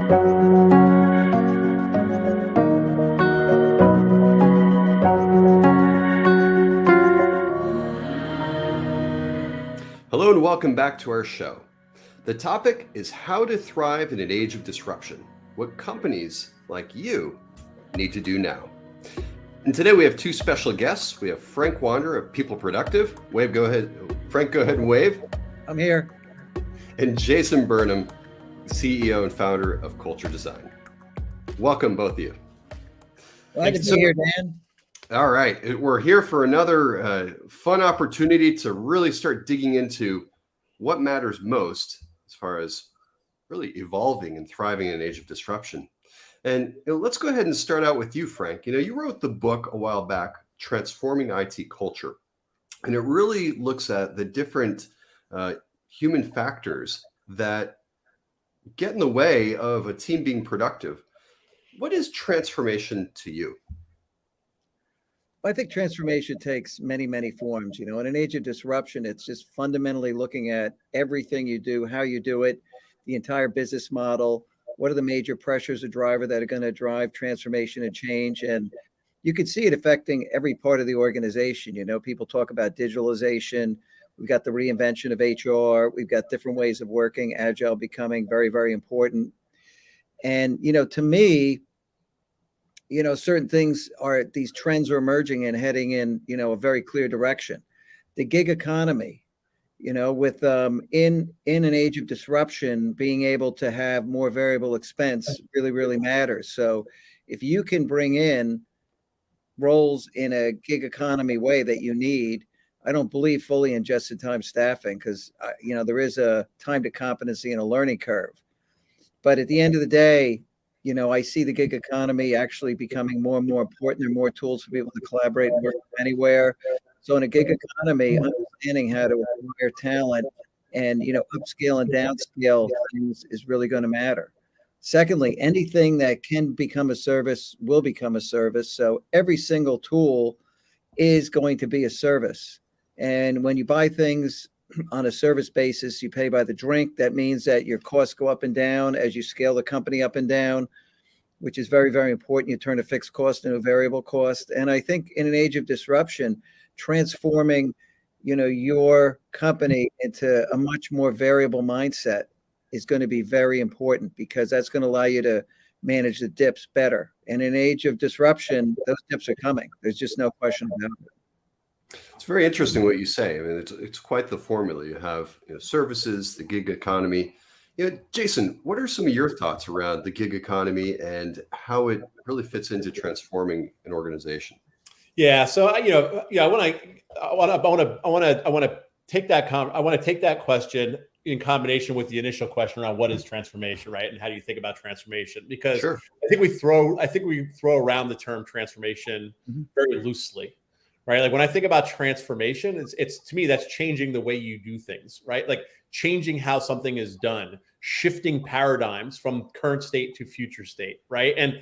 Hello and welcome back to our show. The topic is how to thrive in an age of disruption, what companies like you need to do now. And today we have two special guests. We have Frank Wander of People Productive. Wave, go ahead. Frank, go ahead and wave. I'm here. And Jason Burnham, CEO and founder of Culture Design. Welcome, both of you. Glad to be here, Dan. All right. We're here for another fun opportunity to really start digging into what matters most as far as really evolving and thriving in an age of disruption. And let's go ahead and start out with you, Frank. You wrote the book a while back, Transforming IT Culture, and it really looks at the different human factors that get in the way of a team being productive. What is transformation to you? I think transformation takes many, many forms. In an age of disruption, it's just fundamentally looking at everything you do, how you do it, the entire business model. What are the major pressures or driver that are going to drive transformation and change? And you can see it affecting every part of the organization. People talk about digitalization. We've got the reinvention of HR. We've got different ways of working, agile becoming very, very important. And, to me, certain things these trends are emerging and heading in, a very clear direction. The gig economy, with in an age of disruption, being able to have more variable expense really, really matters. So if you can bring in roles in a gig economy way that you need, I don't believe fully in just-in-time staffing because, there is a time to competency and a learning curve. But at the end of the day, I see the gig economy actually becoming more and more important. There are more tools for people to collaborate and work anywhere. So in a gig economy, understanding how to acquire talent and, upscale and downscale things is really going to matter. Secondly, anything that can become a service will become a service. So every single tool is going to be a service. And when you buy things on a service basis, you pay by the drink. That means that your costs go up and down as you scale the company up and down, which is very, very important. You turn a fixed cost into a variable cost. And I think in an age of disruption, transforming, your company into a much more variable mindset is going to be very important because that's going to allow you to manage the dips better. And in an age of disruption, those dips are coming. There's just no question about it. It's very interesting what you say. I mean, it's quite the formula. You have services, the gig economy. Jason, what are some of your thoughts around the gig economy and how it really fits into transforming an organization? Yeah. So I want to take that question in combination with the initial question around what is transformation, right? And how do you think about transformation? Because Sure. I think we throw around the term transformation very loosely, right? Like when I think about transformation, it's to me, that's changing the way you do things, right? Like changing how something is done, shifting paradigms from current state to future state, right? And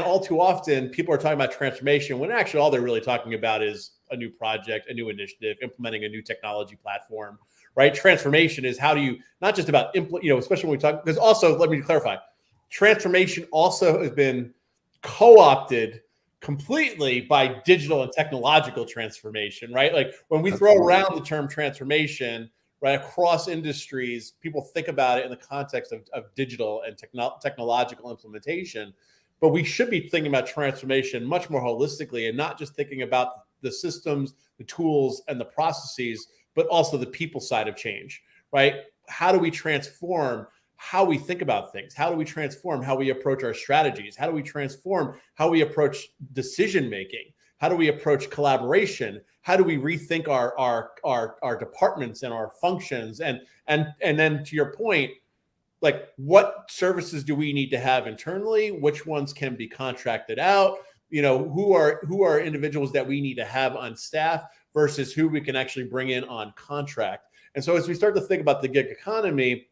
all too often people are talking about transformation when actually all they're really talking about is a new project, a new initiative, implementing a new technology platform, right? Transformation is how do you, not just about, especially when we talk, because also, let me clarify, transformation also has been co-opted completely by digital and technological transformation, right? Like when we throw around the term transformation, right, across industries, people think about it in the context of digital and technological implementation, but we should be thinking about transformation much more holistically and not just thinking about the systems, the tools, and the processes, but also the people side of change, right? How do we transform how we think about things? How do we transform how we approach our strategies? How do we transform how we approach decision-making? How do we approach collaboration? How do we rethink our departments and our functions? And then to your point, like what services do we need to have internally? Which ones can be contracted out? Who are individuals that we need to have on staff versus who we can actually bring in on contract? And so as we start to think about the gig economy,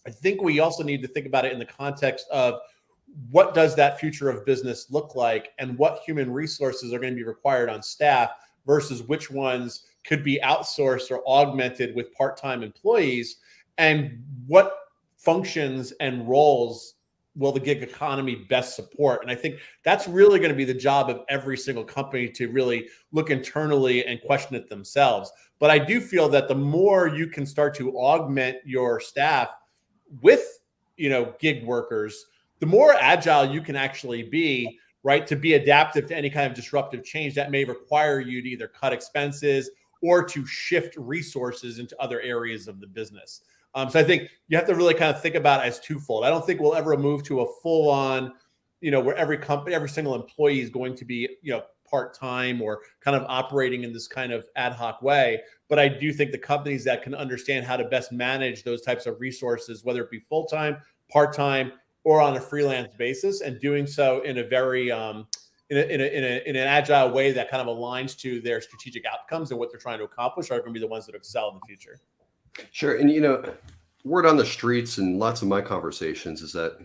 I think we also need to think about it in the context of what does that future of business look like and what human resources are going to be required on staff versus which ones could be outsourced or augmented with part-time employees, and what functions and roles will the gig economy best support? And I think that's really going to be the job of every single company, to really look internally and question it themselves. But I do feel that the more you can start to augment your staff with, gig workers, the more agile you can actually be, right? To be adaptive to any kind of disruptive change that may require you to either cut expenses or to shift resources into other areas of the business. So I think you have to really kind of think about it as twofold. I don't think we'll ever move to a full on, where every single employee is going to be, part-time or kind of operating in this kind of ad hoc way. But I do think the companies that can understand how to best manage those types of resources, whether it be full-time, part-time, or on a freelance basis, and doing so in a very in an agile way that kind of aligns to their strategic outcomes and what they're trying to accomplish, are going to be the ones that excel in the future. Sure. And, word on the streets and lots of my conversations is that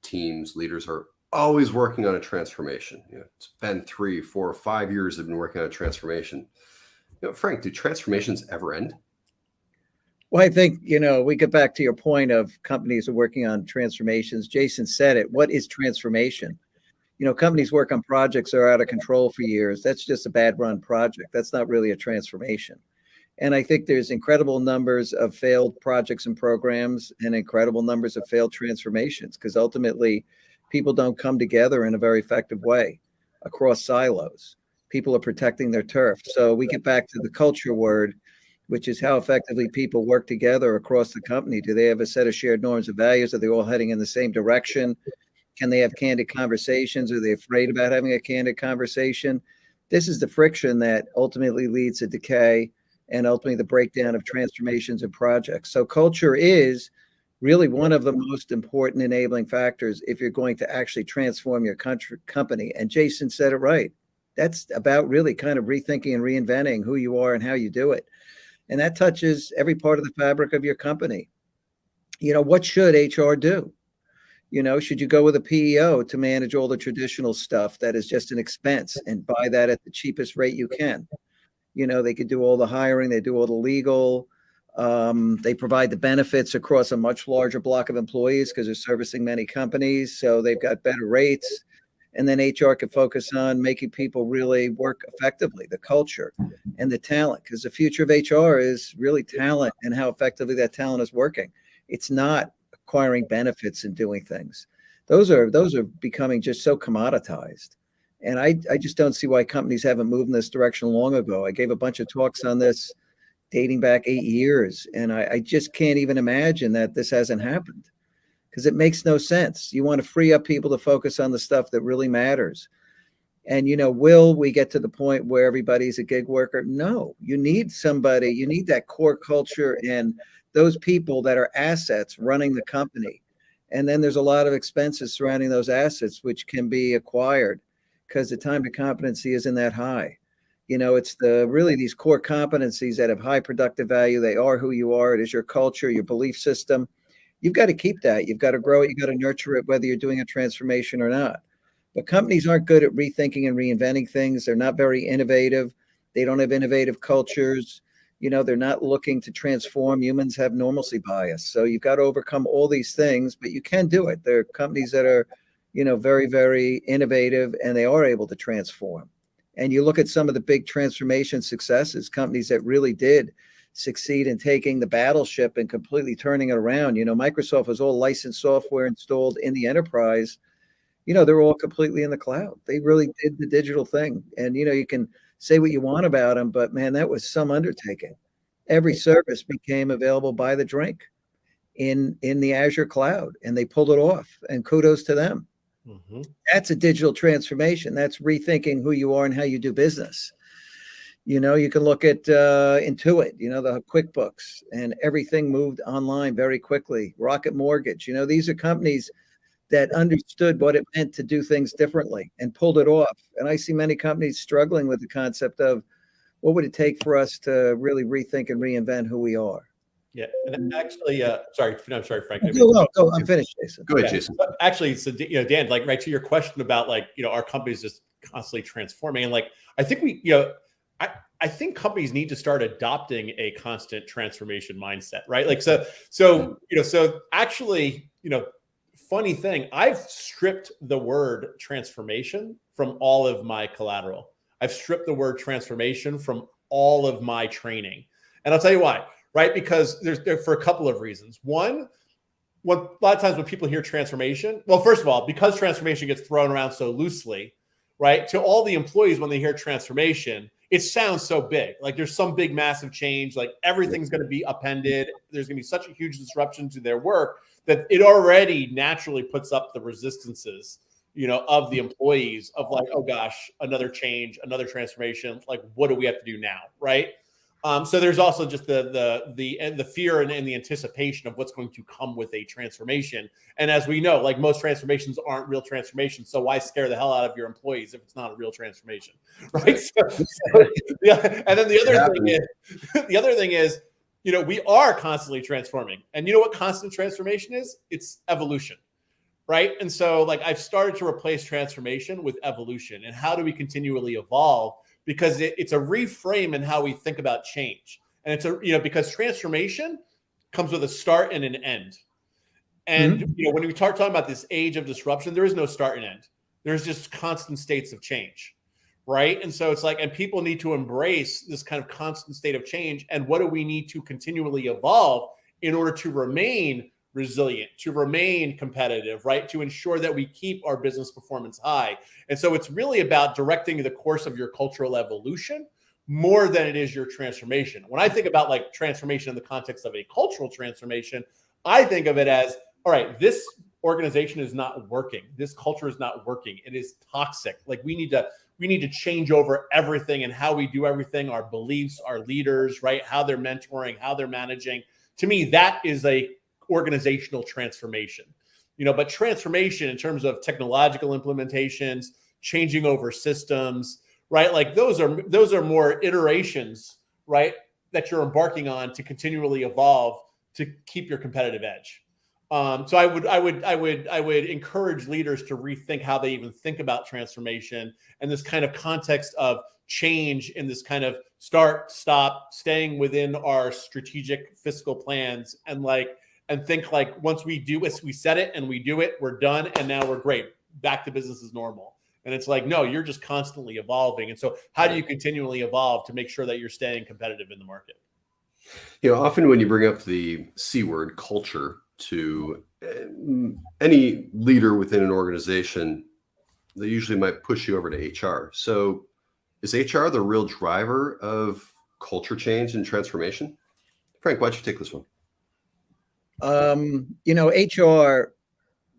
teams, leaders are always working on a transformation. It's been 3, 4, 5 years they've been working on a transformation. Frank, do transformations ever end? Well, I think, we get back to your point of companies are working on transformations. Jason said it. What is transformation? Companies work on projects that are out of control for years. That's just a bad run project. That's not really a transformation. And I think there's incredible numbers of failed projects and programs and incredible numbers of failed transformations, because ultimately people don't come together in a very effective way across silos. People are protecting their turf. So we get back to the culture word, which is how effectively people work together across the company. Do they have a set of shared norms and values? Are they all heading in the same direction? Can they have candid conversations? Are they afraid about having a candid conversation? This is the friction that ultimately leads to decay and ultimately the breakdown of transformations and projects. So culture is really one of the most important enabling factors if you're going to actually transform your company. And Jason said it right. That's about really kind of rethinking and reinventing who you are and how you do it. And that touches every part of the fabric of your company. What should HR do? Should you go with a PEO to manage all the traditional stuff that is just an expense and buy that at the cheapest rate you can? They could do all the hiring, they do all the legal, they provide the benefits across a much larger block of employees because they're servicing many companies. So they've got better rates. And then HR can focus on making people really work effectively, the culture and the talent, because the future of HR is really talent and how effectively that talent is working. It's not acquiring benefits and doing things. Those are becoming just so commoditized. And I just don't see why companies haven't moved in this direction long ago. I gave a bunch of talks on this dating back 8 years, and I just can't even imagine that this hasn't happened, because it makes no sense. You want to free up people to focus on the stuff that really matters. And, will we get to the point where everybody's a gig worker? No, you need somebody, you need that core culture and those people that are assets running the company. And then there's a lot of expenses surrounding those assets, which can be acquired because the time to competency isn't that high. It's really these core competencies that have high productive value. They are who you are. It is your culture, your belief system. You've got to keep that. You've got to grow it. You've got to nurture it, whether you're doing a transformation or not. But companies aren't good at rethinking and reinventing things. They're not very innovative. They don't have innovative cultures. They're not looking to transform. Humans have normalcy bias. So you've got to overcome all these things, but you can do it. There are companies that are, very, very innovative, and they are able to transform. And you look at some of the big transformation successes, companies that really did succeed in taking the battleship and completely turning it around. Microsoft was all licensed software installed in the enterprise. They're all completely in the cloud. They really did the digital thing. And, you can say what you want about them, but man, that was some undertaking. Every service became available by the drink in the Azure cloud, and they pulled it off, and kudos to them. Mm-hmm. That's a digital transformation. That's rethinking who you are and how you do business. You can look at Intuit, the QuickBooks, and everything moved online very quickly. Rocket Mortgage, these are companies that understood what it meant to do things differently and pulled it off. And I see many companies struggling with the concept of what would it take for us to really rethink and reinvent who we are. Yeah, and actually, sorry, Frank. Go. I'm finished, Jason. Go ahead, Jason. Actually, so Dan, right to your question about our companies just constantly transforming, and I think I think companies need to start adopting a constant transformation mindset, right? Like, so actually, funny thing, I've stripped the word transformation from all of my collateral. I've stripped the word transformation from all of my training. And I'll tell you why, right? Because there's for a couple of reasons. One, a lot of times when people hear transformation, well, first of all, because transformation gets thrown around so loosely, right? To all the employees, when they hear transformation, it sounds so big. Like there's some big, massive change, like everything's going to be upended. There's going to be such a huge disruption to their work that it already naturally puts up the resistances, of the employees of like, oh gosh, another change, another transformation. Like, what do we have to do now? Right. So there's also just the fear and the anticipation of what's going to come with a transformation. And as we know, like most transformations aren't real transformations. So why scare the hell out of your employees if it's not a real transformation, right? Yeah. And then the other thing is, we are constantly transforming. And you know what constant transformation is? It's evolution, right? And so like I've started to replace transformation with evolution. And how do we continually evolve? Because it's a reframe in how we think about change. And it's because transformation comes with a start and an end. And, when we start talking about this age of disruption, there is no start and end. There's just constant states of change, right? And so it's like, and people need to embrace this kind of constant state of change. And what do we need to continually evolve in order to remain resilient, to remain competitive, right? To ensure that we keep our business performance high. And so it's really about directing the course of your cultural evolution more than it is your transformation. When I think about like transformation in the context of a cultural transformation, I think of it as, all right, this organization is not working. This culture is not working. It is toxic. Like we need to change over everything and how we do everything, our beliefs, our leaders, right? How they're mentoring, how they're managing. To me, that is a organizational transformation, but transformation in terms of technological implementations, changing over systems, right? Like those are more iterations, right? That you're embarking on to continually evolve to keep your competitive edge. So I would encourage leaders to rethink how they even think about transformation and this kind of context of change in this kind of start, stop, staying within our strategic fiscal plans and think like once we do it, we set it and we do it, we're done. And now we're great. Back to business as normal. And it's like, no, you're just constantly evolving. And so how do you continually evolve to make sure that you're staying competitive in the market? Often when you bring up the C word, culture, to any leader within an organization, they usually might push you over to HR. So is HR the real driver of culture change and transformation? Frank, why don't you take this one? HR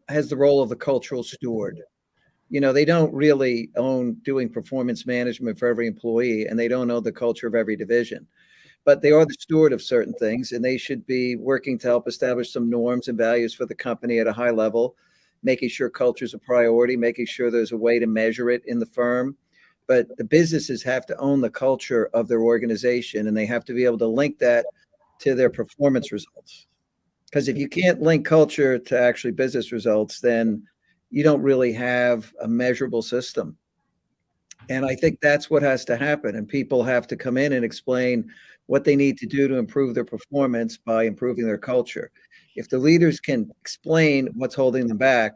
has the role of the cultural steward. They don't really own doing performance management for every employee, and they don't own the culture of every division, but they are the steward of certain things, and they should be working to help establish some norms and values for the company at a high level, making sure culture is a priority, making sure there's a way to measure it in the firm. But the businesses have to own the culture of their organization, and they have to be able to link that to their performance results. Because if you can't link culture to actually business results, then you don't really have a measurable system. And I think that's what has to happen. And people have to come in and explain what they need to do to improve their performance by improving their culture. If the leaders can explain what's holding them back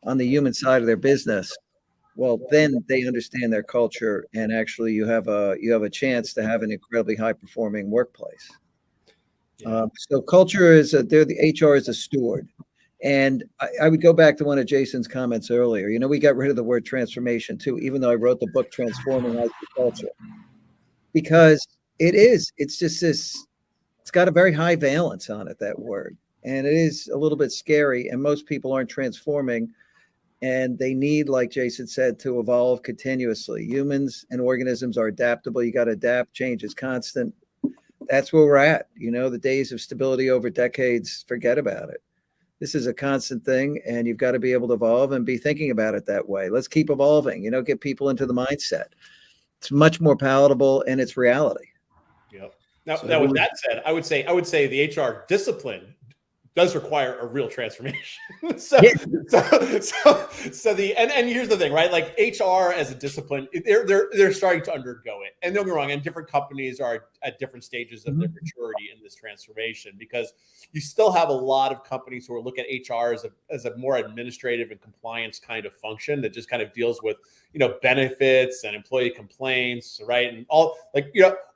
on the human side of their business, well, then they understand their culture, and actually you have a chance to have an incredibly high performing workplace. So culture is the HR is a steward. And I would go back to one of Jason's comments earlier. We got rid of the word transformation too, even though I wrote the book Transforming IT Culture, because it's just this, it's got a very high valence on it, that word. And it is a little bit scary, and most people aren't transforming, and they need, like Jason said, to evolve continuously. Humans and organisms are adaptable. You got to adapt. Change is constant. That's where we're at. The days of stability over decades, forget about it. This is a constant thing, and you've got to be able to evolve and be thinking about it that way. Let's keep evolving, get people into the mindset. It's much more palatable, and it's reality. Yep. Now with that said, I would say the HR discipline does require a real transformation. so, Yeah. so and here's the thing, right? Like HR as a discipline, they're starting to undergo it. And don't get me wrong, and different companies are at different stages of their maturity in this transformation, because you still have a lot of companies who are looking at HR as a more administrative and compliance kind of function that just kind of deals with, benefits and employee complaints, right? And all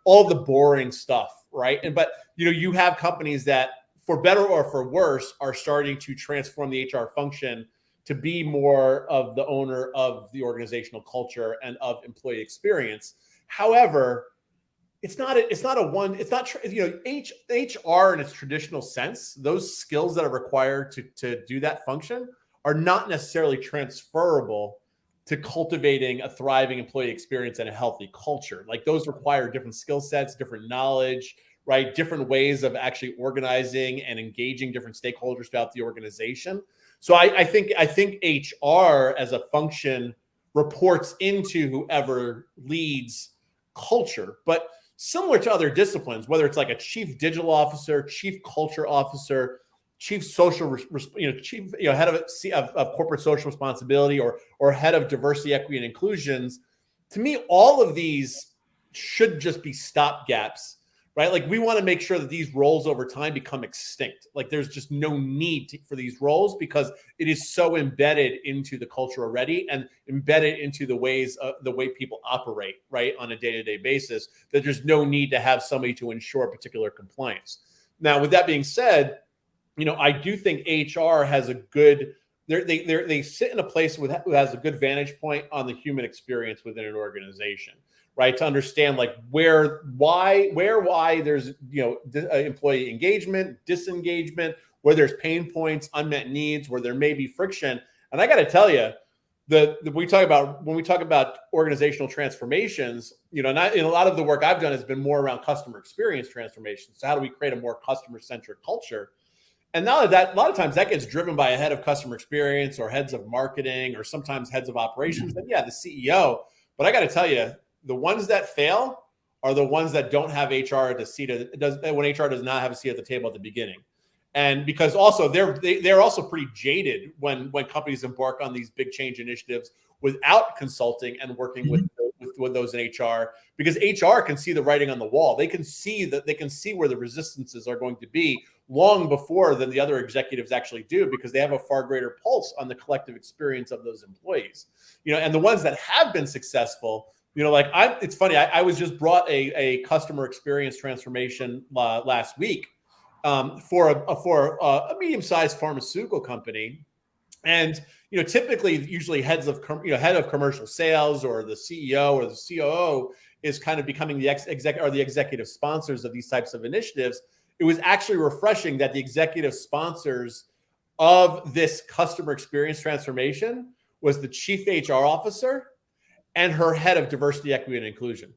all the boring stuff, right? But you have companies that, for better or for worse, are starting to transform the HR function to be more of the owner of the organizational culture and of employee experience. However, HR in its traditional sense, those skills that are required to do that function are not necessarily transferable to cultivating a thriving employee experience and a healthy culture. Like, those require different skill sets, different knowledge, right? Different ways of actually organizing and engaging different stakeholders throughout the organization. So I think HR as a function reports into whoever leads culture, but similar to other disciplines, whether it's like a chief digital officer, chief culture officer, chief social, chief, head of corporate social responsibility, or head of diversity, equity, and inclusions. To me, all of these should just be stopgaps, right? Like, we want to make sure that these roles over time become extinct. Like, there's just no need for these roles, because it is so embedded into the culture already and embedded into the way people operate, right, on a day-to-day basis, that there's no need to have somebody to ensure particular compliance. Now, with that being said, I do think HR has a good, they sit in a place who has a good vantage point on the human experience within an organization, right? To understand like why there's, employee engagement, disengagement, where there's pain points, unmet needs, where there may be friction. And I got to tell you, when we talk about organizational transformations, in a lot of the work I've done has been more around customer experience transformation. So how do we create a more customer-centric culture? And now that a lot of times that gets driven by a head of customer experience or heads of marketing or sometimes heads of operations, then the CEO. But I got to tell you, the ones that fail are the ones that don't have HR at the seat when HR does not have a seat at the table at the beginning. And because also they're also pretty jaded when companies embark on these big change initiatives without consulting and working with those in HR, because HR can see the writing on the wall. They can see where the resistances are going to be long before than the other executives actually do, because they have a far greater pulse on the collective experience of those employees. And the ones that have been successful, it's funny. I was just brought a customer experience transformation last week for a medium-sized pharmaceutical company, and typically, usually head of commercial sales or the CEO or the COO is kind of becoming the executive sponsors of these types of initiatives. It was actually refreshing that the executive sponsors of this customer experience transformation was the chief HR officer and her head of diversity, equity, and inclusion.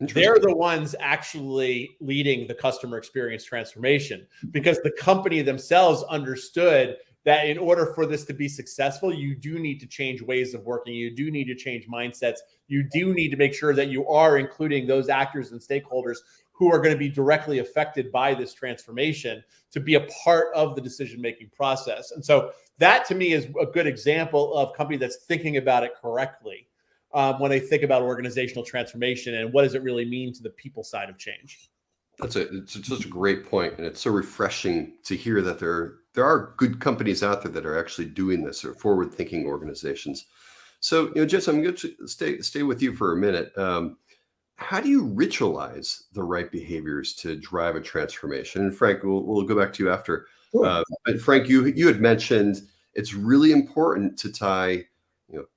They're the ones actually leading the customer experience transformation, because the company themselves understood that in order for this to be successful, you do need to change ways of working. You do need to change mindsets. You do need to make sure that you are including those actors and stakeholders who are going to be directly affected by this transformation to be a part of the decision-making process. And so that, to me, is a good example of a company that's thinking about it correctly when they think about organizational transformation and what does it really mean to the people side of change. It's such a great point, and it's so refreshing to hear that there are good companies out there that are actually doing this, or forward-thinking organizations. So, Jess, I'm going to stay with you for a minute. How do you ritualize the right behaviors to drive a transformation? And Frank, we'll go back to you after. Sure. But Frank, you had mentioned it's really important to tie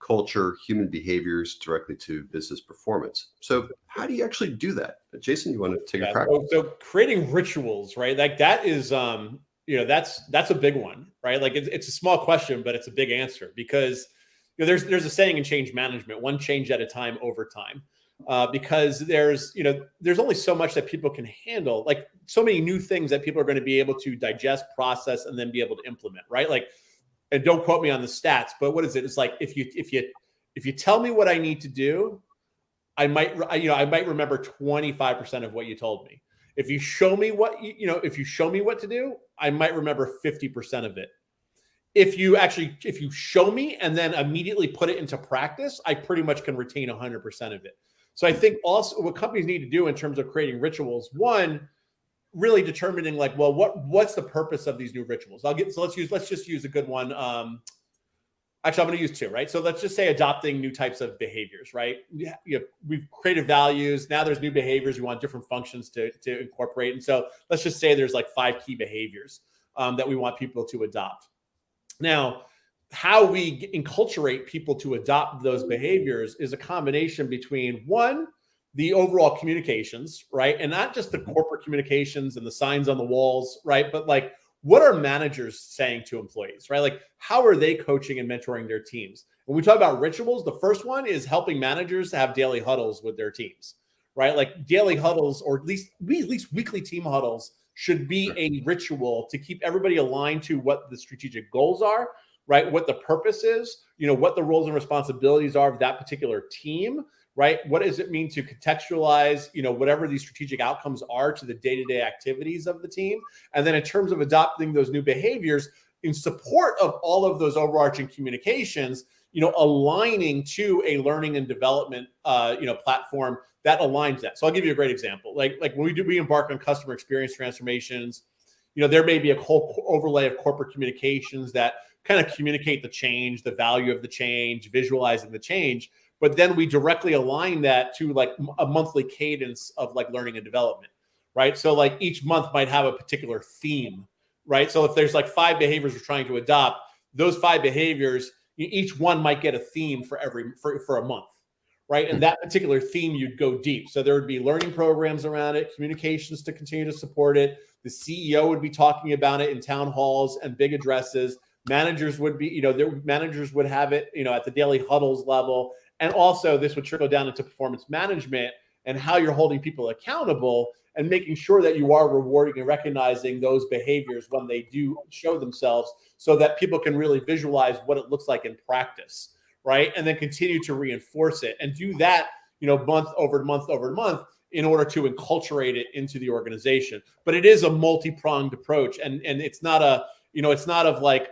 culture, human behaviors directly to business performance. So how do you actually do that? Jason, you want to take a crack? So creating rituals, right? Like that is, that's a big one, right? Like it's a small question, but it's a big answer, because there's a saying in change management: one change at a time over time. Because there's only so much that people can handle, like so many new things that people are going to be able to digest, process, and then be able to implement, right? Like, and don't quote me on the stats, but what is it? It's like if you tell me what I need to do, I might remember 25% of what you told me. If you show me what if you show me what to do, I might remember 50% of it. If you show me and then immediately put it into practice, I pretty much can retain 100% of it. So I think also what companies need to do in terms of creating rituals, one, really determining like, well, what's the purpose of these new rituals? Let's just use a good one. Actually, I'm going to use two, right? So let's just say adopting new types of behaviors, right? We've created values. Now there's new behaviors. We want different functions to incorporate. And so let's just say there's like 5 key behaviors that we want people to adopt. Now, how we enculturate people to adopt those behaviors is a combination between, one, the overall communications, right? And not just the corporate communications and the signs on the walls, right? But like, what are managers saying to employees, right? Like, how are they coaching and mentoring their teams? When we talk about rituals, the first one is helping managers to have daily huddles with their teams, right? Like daily huddles, or at least weekly team huddles, should be a ritual to keep everybody aligned to what the strategic goals are, right? What the purpose is, what the roles and responsibilities are of that particular team, right? What does it mean to contextualize, whatever these strategic outcomes are to the day-to-day activities of the team? And then in terms of adopting those new behaviors in support of all of those overarching communications, aligning to a learning and development, platform that aligns that. So I'll give you a great example. Like when we embark on customer experience transformations, there may be a whole overlay of corporate communications that kind of communicate the change, the value of the change, visualizing the change. But then we directly align that to like a monthly cadence of like learning and development, right? So like each month might have a particular theme, right? So if there's like 5 behaviors we're trying to adopt, those 5 behaviors, each one might get a theme for a month, right? And that particular theme, you'd go deep. So there would be learning programs around it, communications to continue to support it. The CEO would be talking about it in town halls and big addresses. Managers would be, their managers would have it, at the daily huddles level. And also this would trickle down into performance management and how you're holding people accountable and making sure that you are rewarding and recognizing those behaviors when they do show themselves, so that people can really visualize what it looks like in practice, right? And then continue to reinforce it and do that, month over month over month in order to enculturate it into the organization. But it is a multi-pronged approach, and it's not a, it's not of like,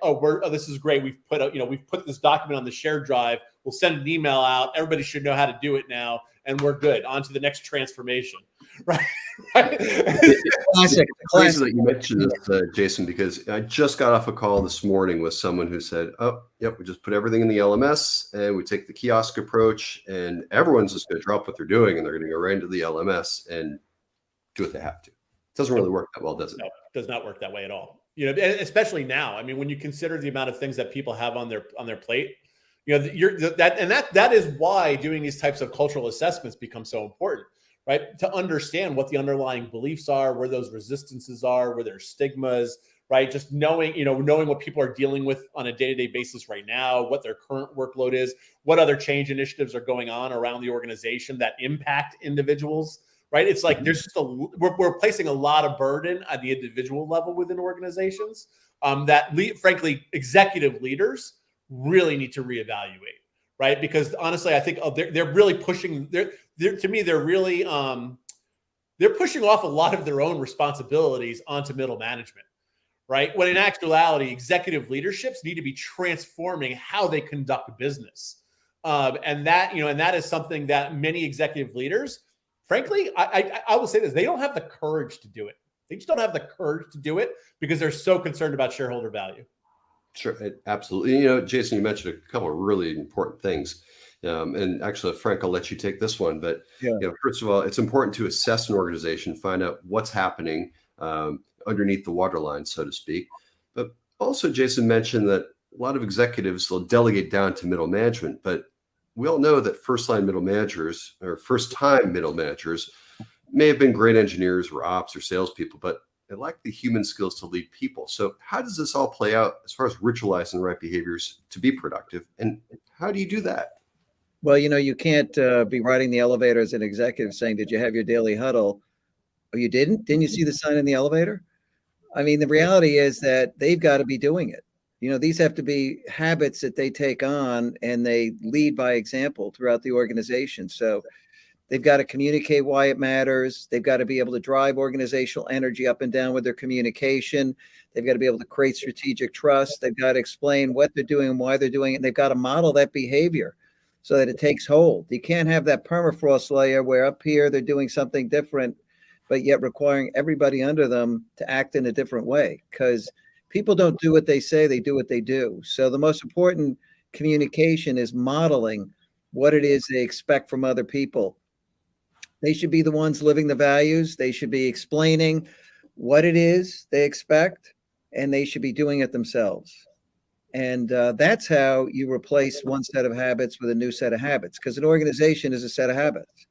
this is great. We've put this document on the shared drive. We'll send an email out. Everybody should know how to do it now, and we're good. On to the next transformation, right? Classic. It's crazy that you mentioned this, Jason, because I just got off a call this morning with someone who said, "Oh, yep, we just put everything in the LMS and we take the kiosk approach, and everyone's just going to drop what they're doing, and they're going to go right into the LMS and do what they have to." It doesn't really work that well, does it? No, it does not work that way at all. Especially now. I mean, when you consider the amount of things that people have on their plate, that is why doing these types of cultural assessments become so important, right? To understand what the underlying beliefs are, where those resistances are, where there's stigmas, right? Just knowing what people are dealing with on a day-to-day basis right now, what their current workload is, what other change initiatives are going on around the organization that impact individuals, right? It's like there's just we're placing a lot of burden at the individual level within organizations frankly, executive leaders really need to reevaluate, right? Because honestly, I think they're really pushing. To me, they're really they're pushing off a lot of their own responsibilities onto middle management, right? When in actuality, executive leaderships need to be transforming how they conduct business, and that is something that many executive leaders, frankly, I will say this: they don't have the courage to do it. They just don't have the courage to do it because they're so concerned about shareholder value. Sure, absolutely. Jason, you mentioned a couple of really important things. And actually, Frank, I'll let you take this one. But first of all, it's important to assess an organization, find out what's happening underneath the waterline, so to speak. But also, Jason mentioned that a lot of executives will delegate down to middle management. But we all know that first-line middle managers or first-time middle managers may have been great engineers or ops or salespeople, but they lack the human skills to lead people. So how does this all play out as far as ritualizing the right behaviors to be productive? And how do you do that? Well, you can't be riding the elevator as an executive saying, "Did you have your daily huddle?" Oh, you didn't? Didn't you see the sign in the elevator? I mean, the reality is that they've got to be doing it. These have to be habits that they take on, and they lead by example throughout the organization. So They've got to communicate why it matters. They've got to be able to drive organizational energy up and down with their communication. They've got to be able to create strategic trust. They've got to explain what they're doing and why they're doing it. And they've got to model that behavior so that it takes hold. You can't have that permafrost layer where up here they're doing something different, but yet requiring everybody under them to act in a different way, because people don't do what they say, they do what they do. So the most important communication is modeling what it is they expect from other people. They should be the ones living the values. They should be explaining what it is they expect, and they should be doing it themselves. And that's how you replace one set of habits with a new set of habits, because an organization is a set of habits.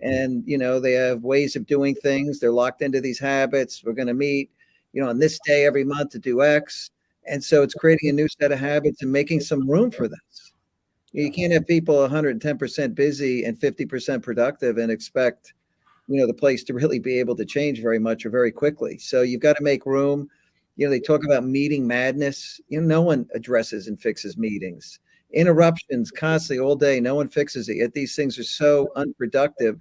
And, they have ways of doing things. They're locked into these habits. We're going to meet, on this day every month to do X. And so it's creating a new set of habits and making some room for this. You can't have people 110% busy and 50% productive and expect, the place to really be able to change very much or very quickly. So you've got to make room. They talk about meeting madness. No one addresses and fixes meetings. Interruptions constantly all day. No one fixes it. Yet these things are so unproductive.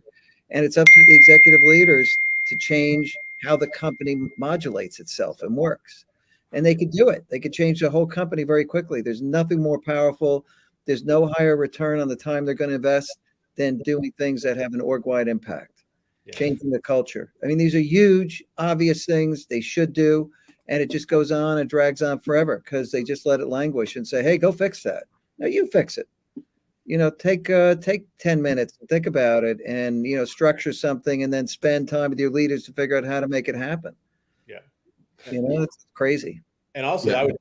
And it's up to the executive leaders to change how the company modulates itself and works. And they could do it. They could change the whole company very quickly. There's nothing more powerful. There's no higher return on the time they're going to invest than doing things that have an org-wide impact, changing the culture. I mean, these are huge, obvious things they should do. And it just goes on and drags on forever because they just let it languish and say, hey, go fix that. No, you fix it. Take 10 minutes and think about it and, structure something and then spend time with your leaders to figure out how to make it happen. Yeah. It's crazy. And also, I would,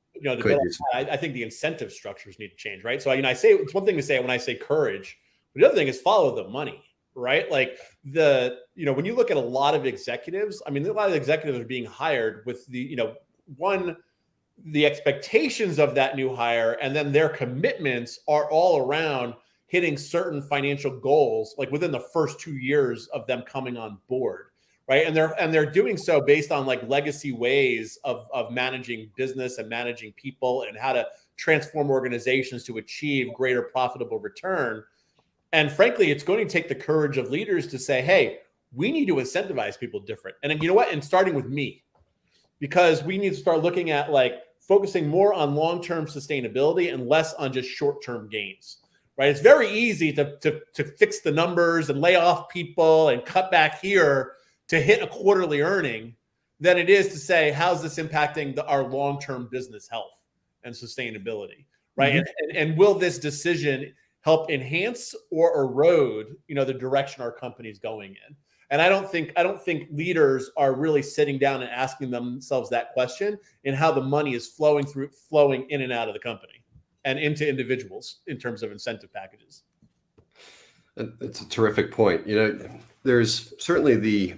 I think the incentive structures need to change, right? So, I say it's one thing to say when I say courage, but the other thing is follow the money, right? Like when you look at a lot of executives, a lot of executives are being hired with the expectations of that new hire, and then their commitments are all around hitting certain financial goals, like within the first 2 years of them coming on board. Right. And they're doing so based on like legacy ways of managing business and managing people and how to transform organizations to achieve greater profitable return. And frankly, it's going to take the courage of leaders to say, hey, we need to incentivize people different. And you know what? And starting with me, because we need to start looking at like focusing more on long-term sustainability and less on just short-term gains. Right. It's very easy to fix the numbers and lay off people and cut back here to hit a quarterly earning than it is to say, how's this impacting our long-term business health and sustainability, right? Mm-hmm. And will this decision help enhance or erode, the direction our company is going in? And I don't think leaders are really sitting down and asking themselves that question in how the money is flowing in and out of the company and into individuals in terms of incentive packages. That's a terrific point. There's certainly the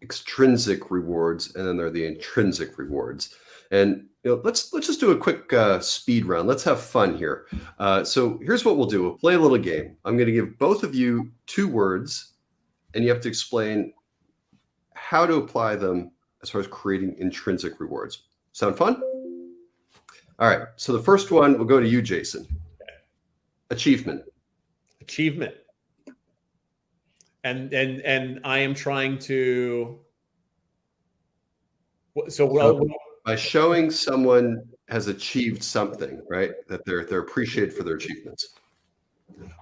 extrinsic rewards, and then there are the intrinsic rewards. And let's just do a quick speed round. Let's have fun here. So here's what we'll do. We'll play a little game. I'm going to give both of you 2 words, and you have to explain how to apply them as far as creating intrinsic rewards. Sound fun? All right. So the first one, we'll go to you, Jason. Achievement. And I am trying to. By showing someone has achieved something, right? That they're appreciated for their achievements.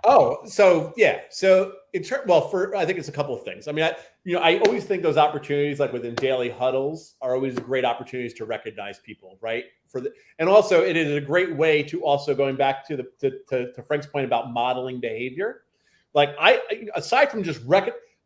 Oh, so yeah. So I think it's a couple of things. I always think those opportunities, like within daily huddles, are always great opportunities to recognize people, right? And also it is a great way to also going back to Frank's point about modeling behavior. Like aside from just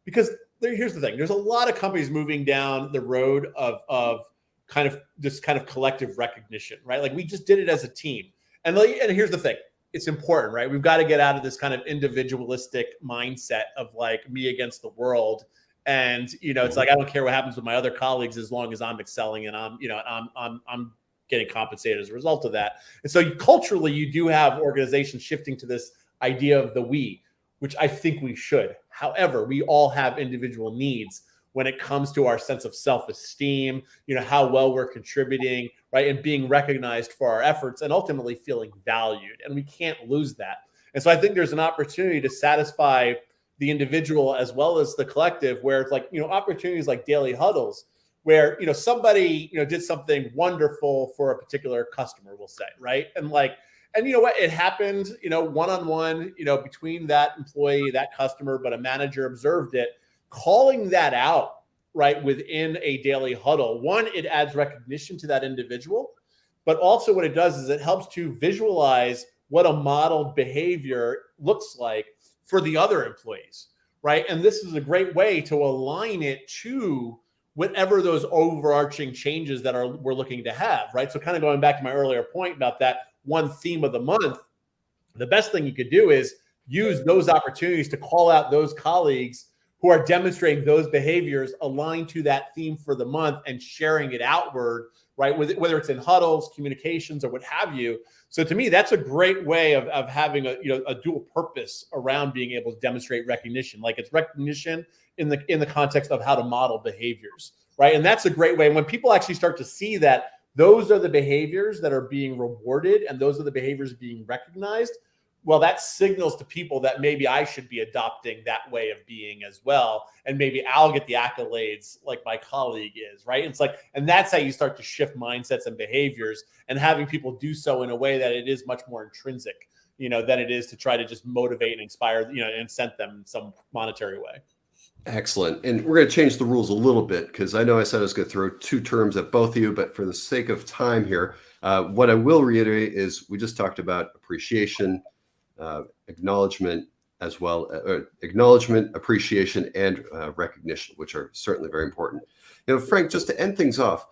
because here's the thing, there's a lot of companies moving down the road of kind of collective recognition, right? Like we just did it as a team. And here's the thing, it's important, right? We've got to get out of this kind of individualistic mindset of like me against the world. And, it's like, I don't care what happens with my other colleagues as long as I'm excelling and I'm getting compensated as a result of that. And so culturally, you do have organizations shifting to this idea of the we, which I think we should. However, we all have individual needs when it comes to our sense of self-esteem, how well we're contributing, right? And being recognized for our efforts and ultimately feeling valued. And we can't lose that. And so I think there's an opportunity to satisfy the individual as well as the collective, where it's like, you know, opportunities like daily huddles, where, you know, somebody, you know, did something wonderful for a particular customer, we'll say, right? And like, and you know what, it happened, you know, one-on-one, you know, between that employee, that customer, but a manager observed it, calling that out, right, within a daily huddle. One, it adds recognition to that individual, but also what it does is it helps to visualize what a modeled behavior looks like for the other employees, right? And this is a great way to align it to whatever those overarching changes that we're looking to have, right? So kind of going back to my earlier point about that one theme of the month, the best thing you could do is use those opportunities to call out those colleagues who are demonstrating those behaviors aligned to that theme for the month and sharing it outward, right? Whether it's in huddles, communications, or what have you. So to me, that's a great way of having a, you know, a dual purpose around being able to demonstrate recognition. Like it's recognition in the context of how to model behaviors, right? And that's a great way. When people actually start to see that those are the behaviors that are being rewarded and those are the behaviors being recognized, well, that signals to people that maybe I should be adopting that way of being as well. And maybe I'll get the accolades like my colleague is, right? It's like, and that's how you start to shift mindsets and behaviors and having people do so in a way that it is much more intrinsic, you know, than it is to try to just motivate and inspire, you know, and incent them in some monetary way. Excellent. And we're going to change the rules a little bit because I know I said I was going to throw two terms at both of you, but for the sake of time here, what I will reiterate is we just talked about appreciation, acknowledgement, as well, acknowledgement, appreciation, and recognition, which are certainly very important. You know, Frank, just to end things off,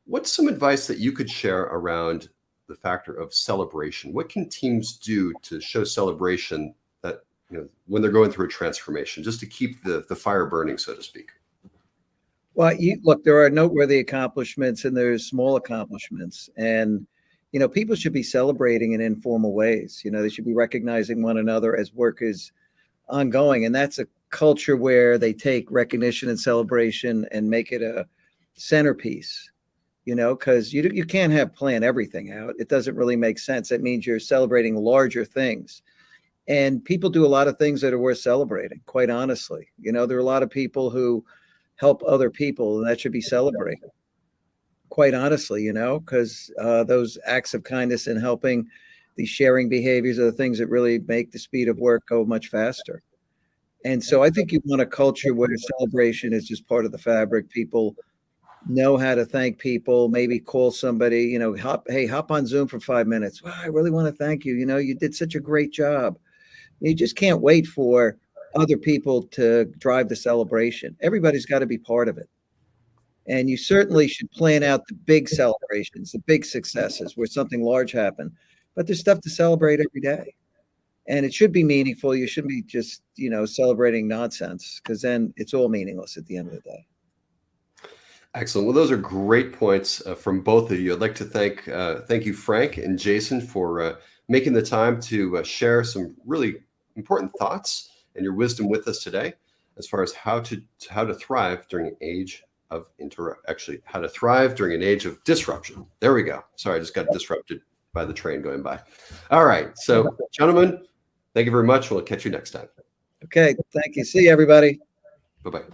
what's some advice that you could share around the factor of celebration? What can teams do to show celebration that, you know, when they're going through a transformation, just to keep the fire burning, so to speak? Well, look, there are noteworthy accomplishments and there's small accomplishments. And, you know, people should be celebrating in informal ways. You know, they should be recognizing one another as work is ongoing. And that's a culture where they take recognition and celebration and make it a centerpiece, you know, because you can't plan everything out. It doesn't really make sense. That means you're celebrating larger things. And people do a lot of things that are worth celebrating, quite honestly. You know, there are a lot of people who help other people, and that should be celebrated, quite honestly, you know, because those acts of kindness and helping, these sharing behaviors are the things that really make the speed of work go much faster. And so I think you want a culture where celebration is just part of the fabric. People know how to thank people, maybe call somebody, you know, hop on Zoom for 5 minutes. Wow, I really want to thank you. You know, you did such a great job. You just can't wait for other people to drive the celebration. Everybody's got to be part of it. And you certainly should plan out the big celebrations, the big successes where something large happened. But there's stuff to celebrate every day. And it should be meaningful. You shouldn't be just, you know, celebrating nonsense, because then it's all meaningless at the end of the day. Excellent. Well, those are great points from both of you. I'd like to thank you, Frank and Jason, for making the time to share some really important thoughts and your wisdom with us today, as far as how to thrive during an age of how to thrive during an age of disruption. There we go. Sorry, I just got disrupted by the train going by. All right. So, gentlemen, thank you very much. We'll catch you next time. Okay. Thank you. See you, everybody. Bye-bye.